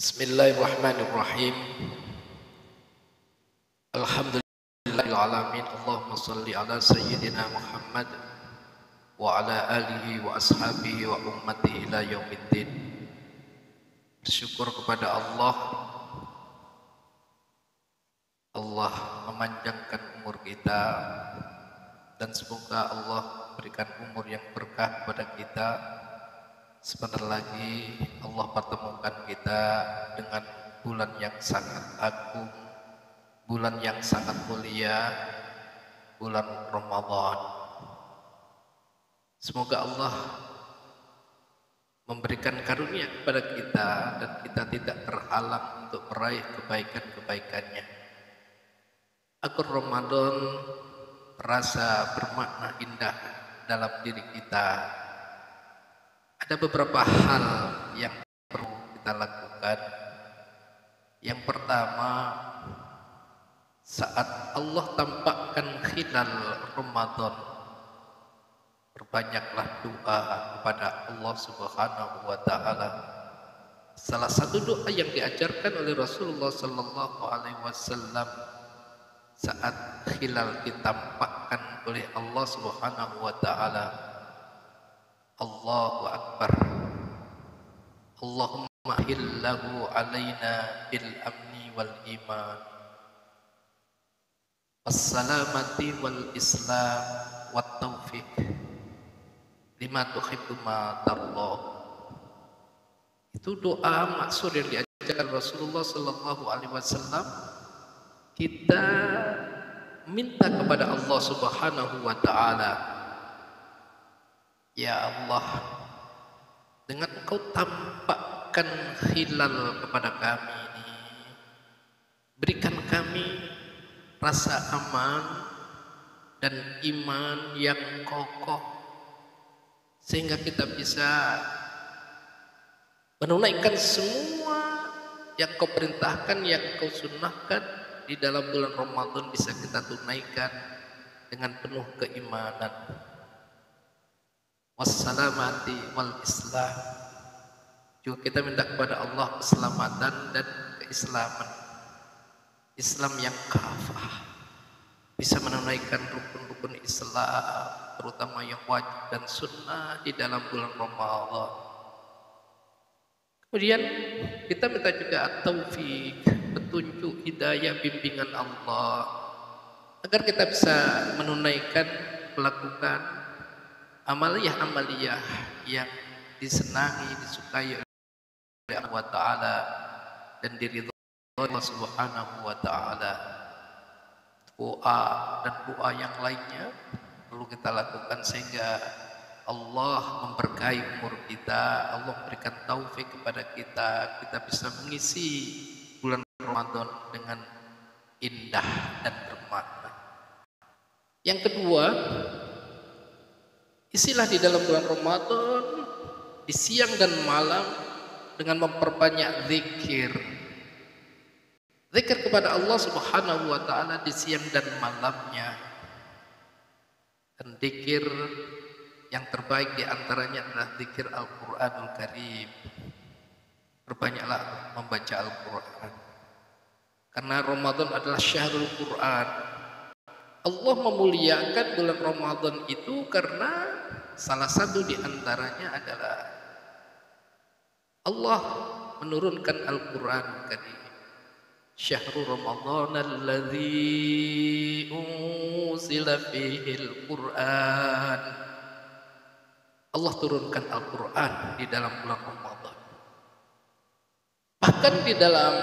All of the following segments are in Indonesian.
Bismillahirrahmanirrahim. Alhamdulillahirrahmanirrahim. Allahumma salli ala Sayyidina Muhammad wa ala alihi wa ashabihi wa ummatihi ila yaumiddin. Bersyukur kepada Allah memanjangkan umur kita, dan semoga Allah berikan umur yang berkah kepada kita. Sebentar lagi Allah pertemukan kita dengan bulan yang sangat agung, bulan yang sangat mulia, bulan Ramadan. Semoga Allah memberikan karunia kepada kita dan kita tidak terhalang untuk meraih kebaikan-kebaikannya. Agar Ramadan terasa bermakna indah dalam diri kita. Ada beberapa hal yang perlu kita lakukan. Yang pertama, saat Allah tampakkan hilal Ramadan, berbanyaklah doa kepada Allah Subhanahu wa taala. Salah satu doa yang diajarkan oleh Rasulullah sallallahu alaihi wasallam saat hilal ditampakkan oleh Allah Subhanahu wa taala, Allahu Akbar, Allahumma hillahu alaina bil amni wal iman, wassalamati wal islam, wat taufiq lima tuhibbu ma tardah. Itu doa maksud yang diajarkan Rasulullah sallallahu alaihi wasallam. Kita minta kepada Allah Subhanahu wa taala, ya Allah, dengan Engkau tampakkan hilal kepada kami ini, berikan kami rasa aman dan iman yang kokoh, sehingga kita bisa menunaikan semua yang Kau perintahkan, yang Kau sunnahkan di dalam bulan Ramadan, bisa kita tunaikan dengan penuh keimanan. Wassalamati wal islam, juga kita minta kepada Allah keselamatan dan keislaman, Islam yang kafah, bisa menunaikan rukun-rukun Islam, terutama yang wajib dan sunnah di dalam bulan Ramadan. Kemudian kita minta juga taufik, petunjuk, hidayah, bimbingan Allah, agar kita bisa menunaikan, melakukan amaliyah-amaliyah yang disenangi, disukai oleh Allah Ta'ala dan diridhoi Allah Subhanahu wa Ta'ala. Doa dan doa yang lainnya perlu kita lakukan sehingga Allah memberkahi umur kita, Allah berikan taufik kepada kita, kita bisa mengisi bulan Ramadan dengan indah dan bermakna. Yang kedua, isilah di dalam bulan Ramadan di siang dan malam dengan memperbanyak zikir. Zikir kepada Allah Subhanahu wa taala di siang dan malamnya. Dan zikir yang terbaik di antaranya adalah zikir Al-Qur'anul Karim. Perbanyaklah membaca Al-Qur'an. Karena Ramadan adalah syahrul Qur'an. Allah memuliakan bulan Ramadan itu karena salah satu di antaranya adalah Allah menurunkan Al-Quran Karim. Syahrul Ramadan alladzi unzila fihi Al-Quran. Allah turunkan Al-Quran di dalam bulan Ramadan. Bahkan di dalam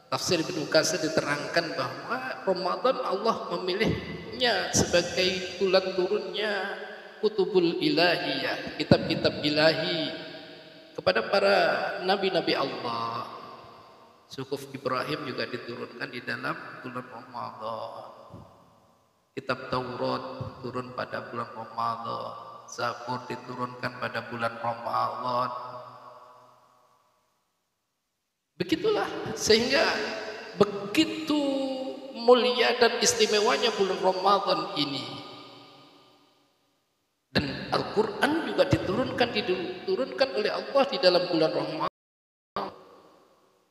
tafsir Ibnu Katsir diterangkan bahwa Ramadan Allah memilihnya sebagai bulan turunnya kutubul ilahiyah, kitab-kitab ilahi kepada para nabi-nabi Allah. Suhuf Ibrahim juga diturunkan di dalam bulan Ramadan. Kitab Taurat turun pada bulan Ramadan. Zabur diturunkan pada bulan Ramadan. Begitulah, sehingga begitu mulia dan istimewanya bulan Ramadan ini. Dan Al-Quran juga diturunkan oleh Allah di dalam bulan Ramadan.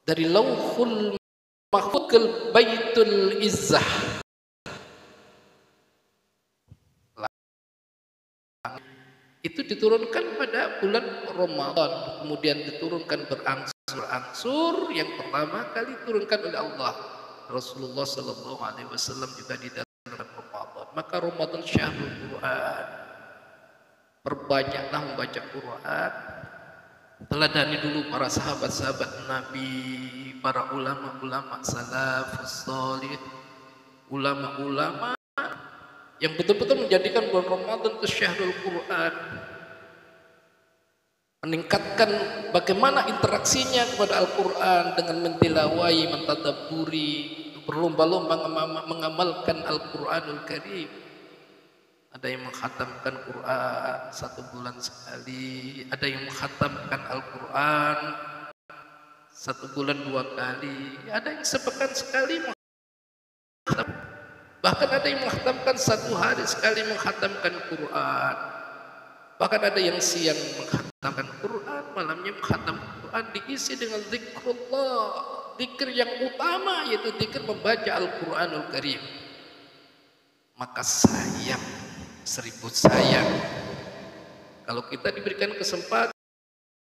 dari Lauhul Mahfuz ke Baitul Izzah. Itu diturunkan pada bulan Ramadan, kemudian diturunkan berangsur-angsur. Yang pertama kali diturunkan oleh Allah, Rasulullah Sallallahu Alaihi Wasallam juga di dalam Ramadan. Maka Ramadan syahrul Quran, perbanyaklah membaca Quran. Teladani dulu para sahabat-sahabat Nabi, para ulama-ulama salafus salih, ulama-ulama yang betul-betul menjadikan bulan Ramadan itu syahrul Quran, meningkatkan bagaimana interaksinya kepada Al-Quran dengan mentilawai, mentadabburi, berlomba-lomba mengamalkan Al-Quranul Karim. Ada yang mengkhatamkan Quran 1 bulan sekali, ada yang mengkhatamkan Al-Quran 1 bulan 2 kali, ada yang sepekan sekali mengkhatam, bahkan ada yang mengkhatamkan 1 hari sekali mengkhatamkan Quran, bahkan ada yang siang mengkhatamkan Quran, malamnya mengkhatamkan Quran, diisi dengan zikrullah, zikir yang utama yaitu zikir membaca Al-Quranul Karim. Maka sayang, 1000 sayang kalau kita diberikan kesempatan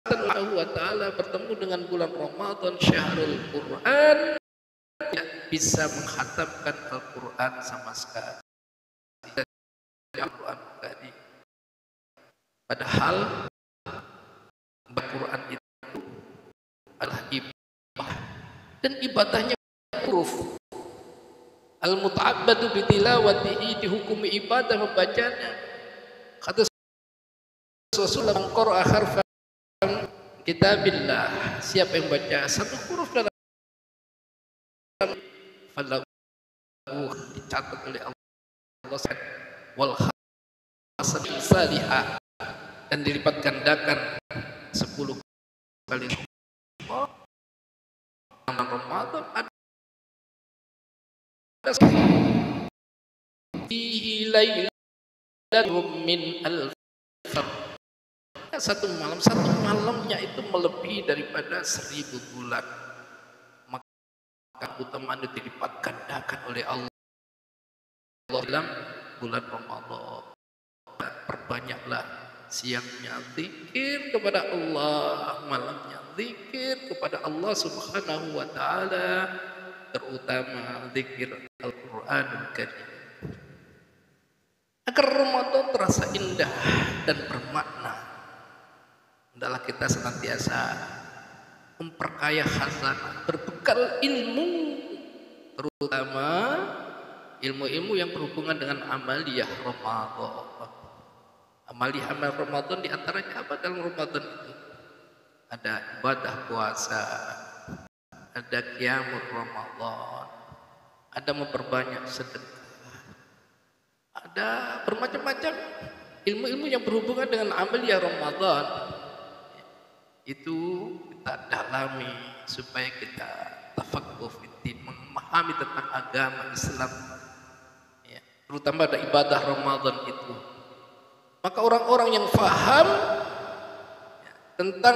Allah Ta'ala bertemu dengan bulan Ramadan syahrul Quran, tidak bisa mengkhatamkan Al-Quran sama sekali. Al-Quran tadi, padahal Al-Quran itu adalah ibadah, dan ibadahnya huruf. Al-muta'abbadu bitilawatihi, dihukumi ibadah membacanya. Kata Rasulullah, man qara'a harfan kitabillah, siapa yang baca 1 huruf dalam falahu, dicatat oleh Allah wal hasanah salihah, dan dilipat gandakan 10 kali. Ramadan ada fihi lailatum min alf, 1 malamnya itu melebihi daripada 1000 bulan. Maka keutamaan itu dilipat gandakan oleh Allah dalam bulan Ramadan. Perbanyaklah siangnya zikir kepada Allah, malamnya zikir kepada Allah Subhanahu wa Ta'ala, terutama zikir Al-Quranul Karim. Agar Ramadan terasa indah dan bermakna, adalah kita senantiasa memperkaya khazanah, berbekal ilmu, terutama ilmu-ilmu yang berhubungan dengan amaliyah Ramadan. Amaliyah amal Ramadan diantaranya apa dalam Ramadan itu? Ada ibadah puasa, ada qiyamul Ramadan, ada memperbanyak sedekah, ada bermacam-macam ilmu-ilmu yang berhubungan dengan amaliyah Ramadan. Itu kita dalami supaya kita tafaqquh fiddin, memahami tentang agama Islam, ya, terutama ada ibadah Ramadan itu. Maka orang-orang yang faham, ya, tentang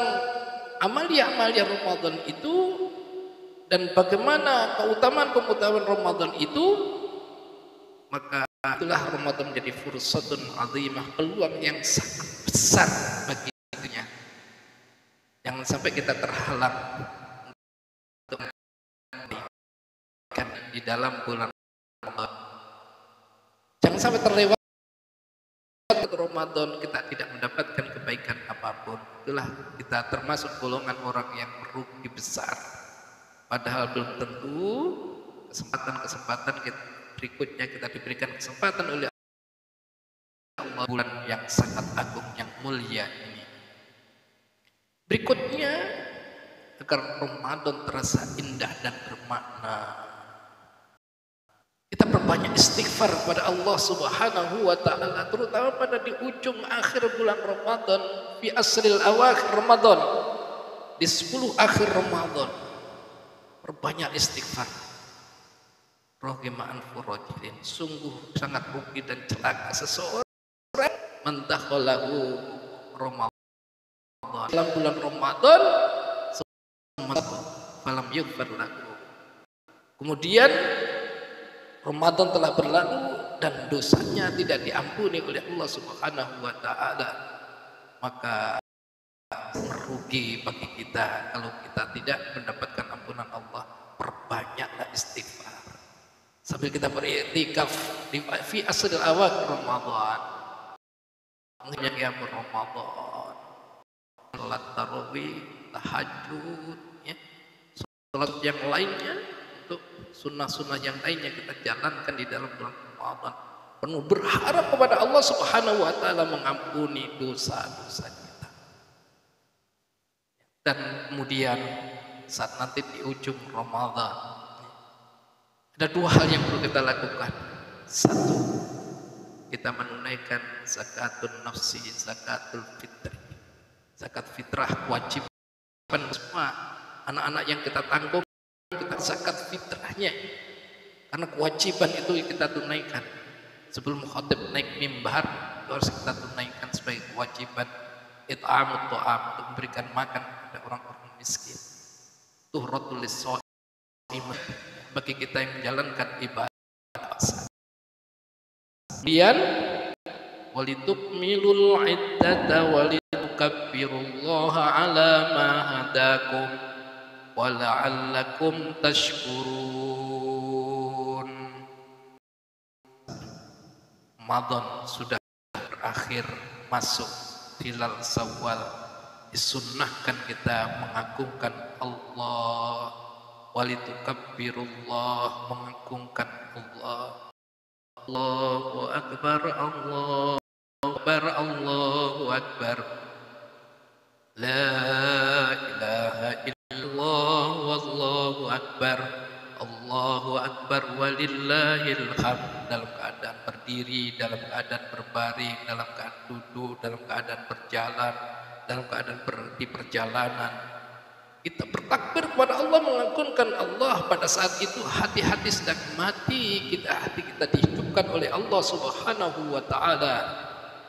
amaliyah-amaliyah Ramadan itu dan bagaimana keutamaan-keutamaan Ramadan itu, maka itulah Ramadan menjadi fursatun azimah, peluang yang sangat besar bagi dirinya. Jangan sampai kita terhalang untuk di dalam bulan Ramadan. Jangan sampai terlewat Ramadan kita tidak mendapatkan kebaikan apapun. Itulah kita termasuk golongan orang yang merugi besar. Padahal belum tentu kesempatan-kesempatan berikutnya kita diberikan kesempatan oleh Allah bulan yang sangat agung, yang mulia ini. Berikutnya, agar Ramadan terasa indah dan bermakna, kita perbanyak istighfar kepada Allah Subhanahu wa Ta'ala, terutama pada di ujung akhir bulan Ramadan, fi asril awakhir Ramadan, di 10 akhir Ramadan. Perbanyak istighfar. Rahima'an furajilin, sungguh sangat rugi dan celaka seseorang mentakhalahu Ramadan, dalam bulan Ramadan falam yughfar lahu. Kemudian Ramadan telah berlalu dan dosanya tidak diampuni oleh Allah Subhanahu wa taala. Maka merugi bagi kita kalau kita tidak mendapatkan ampunan Allah. Perbanyaklah istighfar sambil kita beriktikaf fi asril awal Ramadan, yang Ramadan, salat tarawih, tahajud, ya, salat yang lainnya, untuk sunnah-sunnah yang lainnya kita jalankan di dalam bulan Ramadan, penuh berharap kepada Allah Subhanahu wa taala mengampuni dosa-dosa kita. Dan kemudian saat nanti di ujung Ramadan ada dua hal yang perlu kita lakukan. Satu, kita menunaikan zakatun nafsi, zakatul fitri. Zakat fitrah kewajiban semua anak-anak yang kita tanggung, kita zakat fitrahnya. Karena kewajiban itu kita tunaikan. Sebelum khatib naik mimbar, harus kita tunaikan sebagai kewajiban it'amut ta'am, untuk memberikan makan kepada orang-orang miskin. Tuhratul lis-shaim, bagi kita yang menjalankan ibadah. Kemudian walitukmilul iddata walitukabbirullaha ala ma hadakum wa la'allakum tashkurun. Ramadan sudah berakhir, masuk hilal Syawal, disunnahkan kita mengagungkan Allah, walitukabbirullah, mengagungkan Allah. Allahu akbar, Allahu akbar, Allahu akbar, la ilaha illallah, wallahu akbar, Allahu akbar, walillahil hamd. Dalam keadaan berdiri, dalam keadaan berbaring, dalam keadaan duduk, dalam keadaan berjalan, dalam keadaan di perjalanan, kita bertakbir kepada Allah, mengagungkan Allah. Pada saat itu hati-hati sedang mati, hati kita dihidupkan oleh Allah Subhanahu wa taala,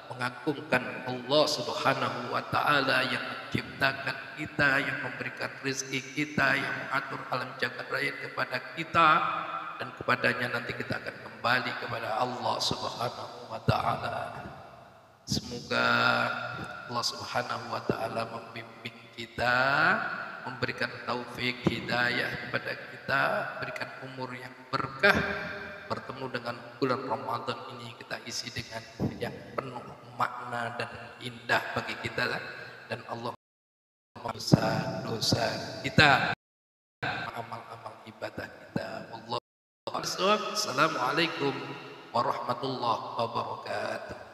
mengagungkan Allah Subhanahu wa taala yang menciptakan kita, yang memberikan rezeki kita, yang mengatur alam jagat raya kepada kita, dan kepadanya nanti kita akan kembali kepada Allah Subhanahu wa taala. Semoga Allah Subhanahu wa taala membimbing kita, memberikan taufik hidayah kepada kita, berikan umur yang berkah, bertemu dengan bulan Ramadan ini kita isi dengan yang penuh makna dan indah bagi kita, dan Allah dosa-dosa kita, amal-amal ibadah kita. Assalamualaikum warahmatullahi wabarakatuh.